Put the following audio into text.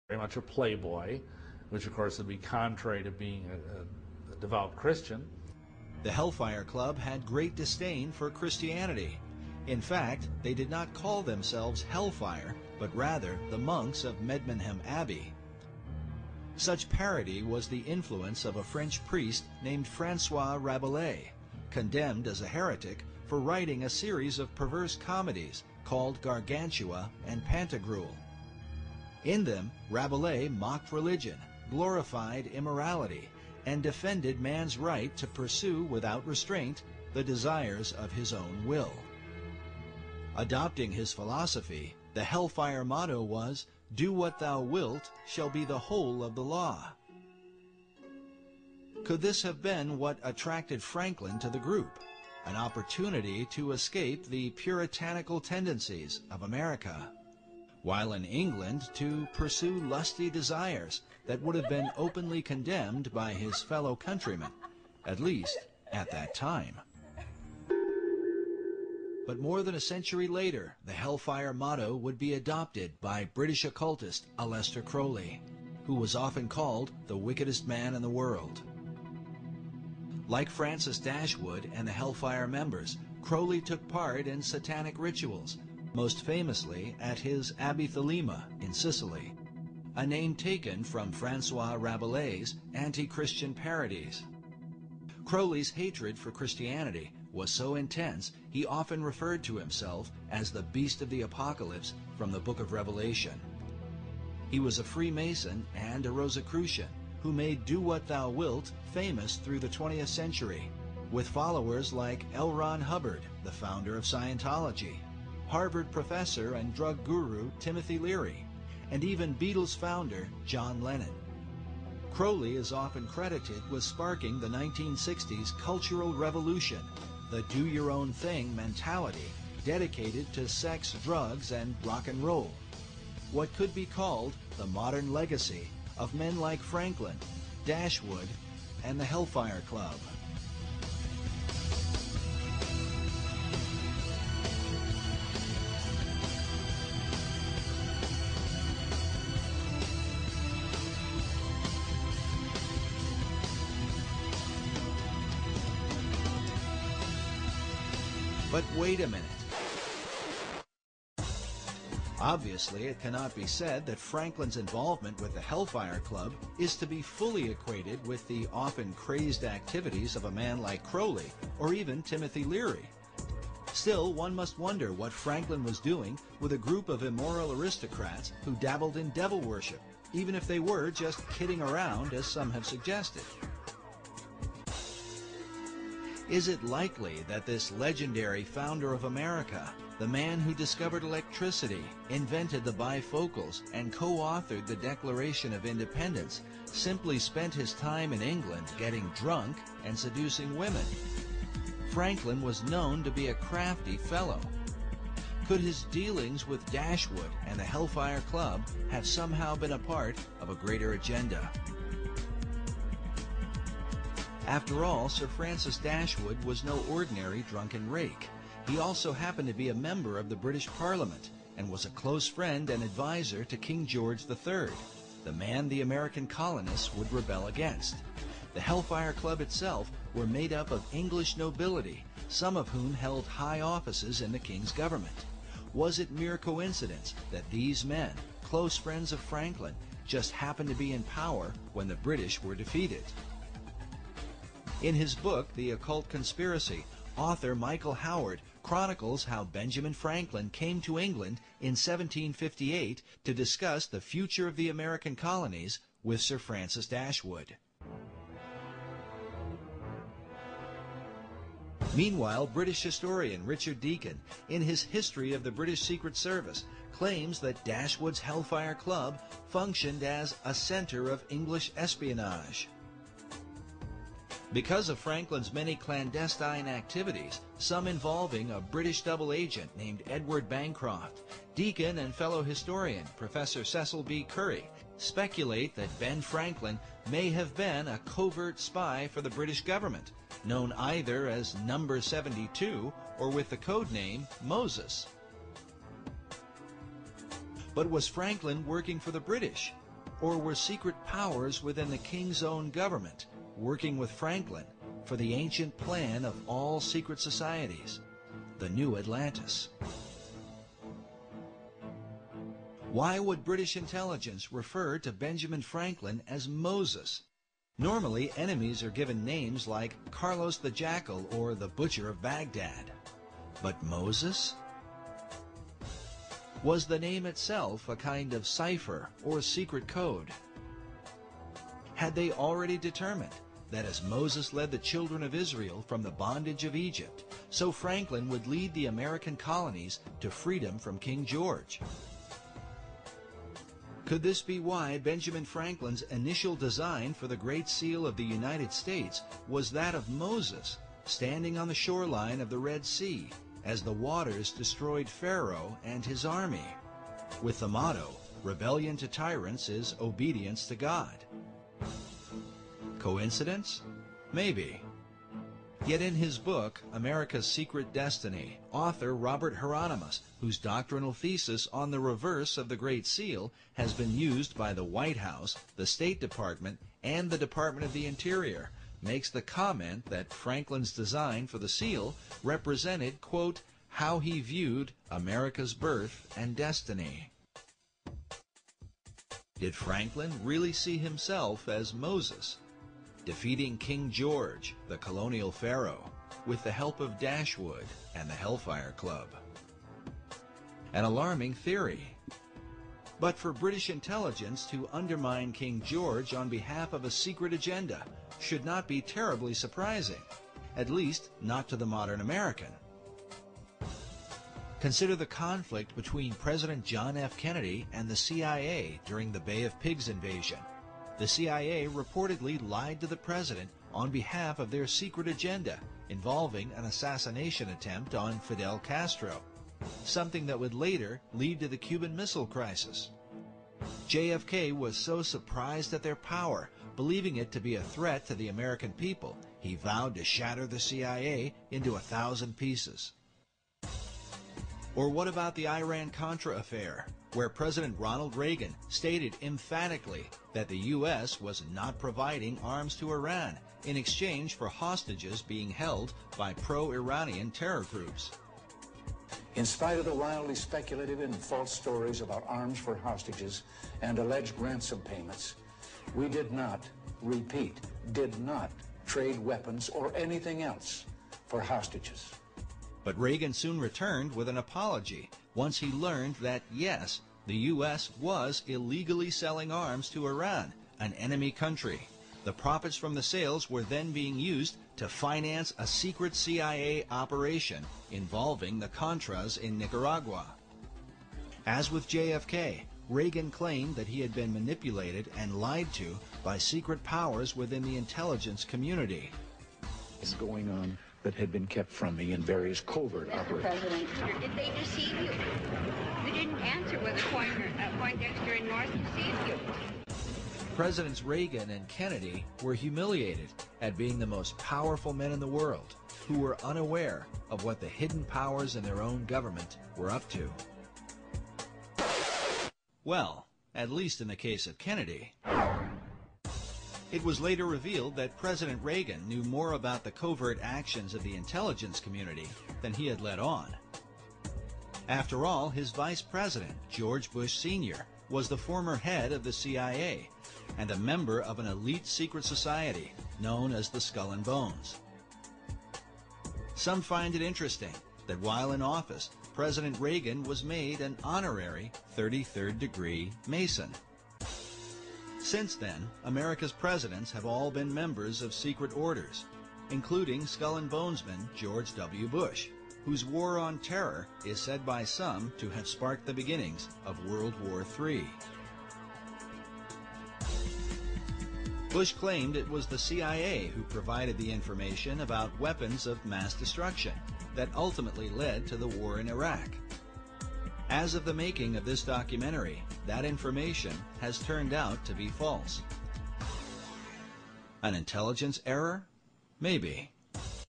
very much a playboy, which of course would be contrary to being a devout Christian. The Hellfire Club had great disdain for Christianity. In fact, they did not call themselves Hellfire, but rather the monks of Medmenham Abbey. Such parody was the influence of a French priest named François Rabelais, condemned as a heretic for writing a series of perverse comedies called Gargantua and Pantagruel. In them, Rabelais mocked religion, glorified immorality, and defended man's right to pursue without restraint the desires of his own will. Adopting his philosophy, the Hellfire motto was, "Do what thou wilt shall be the whole of the law." Could this have been what attracted Franklin to the group? An opportunity to escape the puritanical tendencies of America, while in England to pursue lusty desires that would have been openly condemned by his fellow countrymen, at least at that time. But more than a century later, the Hellfire motto would be adopted by British occultist Aleister Crowley, who was often called the wickedest man in the world. Like Francis Dashwood and the Hellfire members, Crowley took part in satanic rituals, most famously at his Abbey Thelema in Sicily, a name taken from François Rabelais' anti-Christian parodies. Crowley's hatred for Christianity was so intense he often referred to himself as the Beast of the Apocalypse from the Book of Revelation. He was a Freemason and a Rosicrucian who made Do What Thou Wilt famous through the 20th century, with followers like L. Ron Hubbard, the founder of Scientology, Harvard professor and drug guru Timothy Leary, and even Beatles founder John Lennon. Crowley is often credited with sparking the 1960s cultural revolution, the do-your-own-thing mentality dedicated to sex, drugs, and rock and roll. What could be called the modern legacy of men like Franklin, Dashwood, and the Hellfire Club. But wait a minute. Obviously, it cannot be said that Franklin's involvement with the Hellfire Club is to be fully equated with the often crazed activities of a man like Crowley or even Timothy Leary. Still, one must wonder what Franklin was doing with a group of immoral aristocrats who dabbled in devil worship, even if they were just kidding around, as some have suggested. Is it likely that this legendary founder of America, the man who discovered electricity, invented the bifocals, and co-authored the Declaration of Independence, simply spent his time in England getting drunk and seducing women? Franklin was known to be a crafty fellow. Could his dealings with Dashwood and the Hellfire Club have somehow been a part of a greater agenda? After all, Sir Francis Dashwood was no ordinary drunken rake. He also happened to be a member of the British Parliament and was a close friend and advisor to King George III, the man the American colonists would rebel against. The Hellfire Club itself were made up of English nobility, some of whom held high offices in the King's government. Was it mere coincidence that these men, close friends of Franklin, just happened to be in power when the British were defeated? In his book, The Occult Conspiracy, author Michael Howard chronicles how Benjamin Franklin came to England in 1758 to discuss the future of the American colonies with Sir Francis Dashwood. Meanwhile, British historian Richard Deacon, in his History of the British Secret Service, claims that Dashwood's Hellfire Club functioned as a center of English espionage. Because of Franklin's many clandestine activities, some involving a British double agent named Edward Bancroft, Deacon and fellow historian Professor Cecil B. Curry speculate that Ben Franklin may have been a covert spy for the British government, known either as Number 72 or with the code name Moses. But was Franklin working for the British? or were secret powers within the king's own government working with Franklin for the ancient plan of all secret societies, the New Atlantis? Why would British intelligence refer to Benjamin Franklin as Moses? Normally, enemies are given names like Carlos the Jackal or the Butcher of Baghdad. But Moses? Was the name itself a kind of cipher or secret code? Had they already determined that as Moses led the children of Israel from the bondage of Egypt, so Franklin would lead the American colonies to freedom from King George? Could this be why Benjamin Franklin's initial design for the Great Seal of the United States was that of Moses, standing on the shoreline of the Red Sea as the waters destroyed Pharaoh and his army, with the motto, "Rebellion to tyrants is obedience to God"? Coincidence? Maybe. Yet in his book, America's Secret Destiny, author Robert Hieronymus, whose doctrinal thesis on the reverse of the Great Seal has been used by the White House, the State Department, and the Department of the Interior, makes the comment that Franklin's design for the seal represented, quote, how he viewed America's birth and destiny. Did Franklin really see himself as Moses, defeating King George, the colonial pharaoh, with the help of Dashwood and the Hellfire Club? An alarming theory. But for British intelligence to undermine King George on behalf of a secret agenda should not be terribly surprising, at least not to the modern American. Consider the conflict between President John F. Kennedy and the CIA during the Bay of Pigs invasion. The CIA reportedly lied to the president on behalf of their secret agenda involving an assassination attempt on Fidel Castro, something that would later lead to the Cuban Missile Crisis. JFK was so surprised at their power, believing it to be a threat to the American people, he vowed to shatter the CIA into 1,000 pieces. Or what about the Iran-Contra affair, where President Ronald Reagan stated emphatically that the U.S. was not providing arms to Iran in exchange for hostages being held by pro-Iranian terror groups? In spite of the wildly speculative and false stories about arms for hostages and alleged ransom payments, we did not, repeat, did not trade weapons or anything else for hostages. But Reagan soon returned with an apology once he learned that, yes, the U.S. was illegally selling arms to Iran, an enemy country. The profits from the sales were then being used to finance a secret CIA operation involving the Contras in Nicaragua. As with JFK, Reagan claimed that he had been manipulated and lied to by secret powers within the intelligence community. It's going on that had been kept from me in various covert operations. Mr. President, did they deceive you? You didn't answer whether Poindexter and North deceived you. Presidents Reagan and Kennedy were humiliated at being the most powerful men in the world who were unaware of what the hidden powers in their own government were up to. Well, at least in the case of Kennedy. It was later revealed that President Reagan knew more about the covert actions of the intelligence community than he had let on. After all, his vice president, George Bush Sr., was the former head of the CIA and a member of an elite secret society known as the Skull and Bones. Some find it interesting that while in office, President Reagan was made an honorary 33rd degree Mason. Since then, America's presidents have all been members of secret orders, including Skull and Bonesman George W. Bush, whose war on terror is said by some to have sparked the beginnings of World War III. Bush claimed it was the CIA who provided the information about weapons of mass destruction that ultimately led to the war in Iraq. As of the making of this documentary, that information has turned out to be false. An intelligence error? Maybe.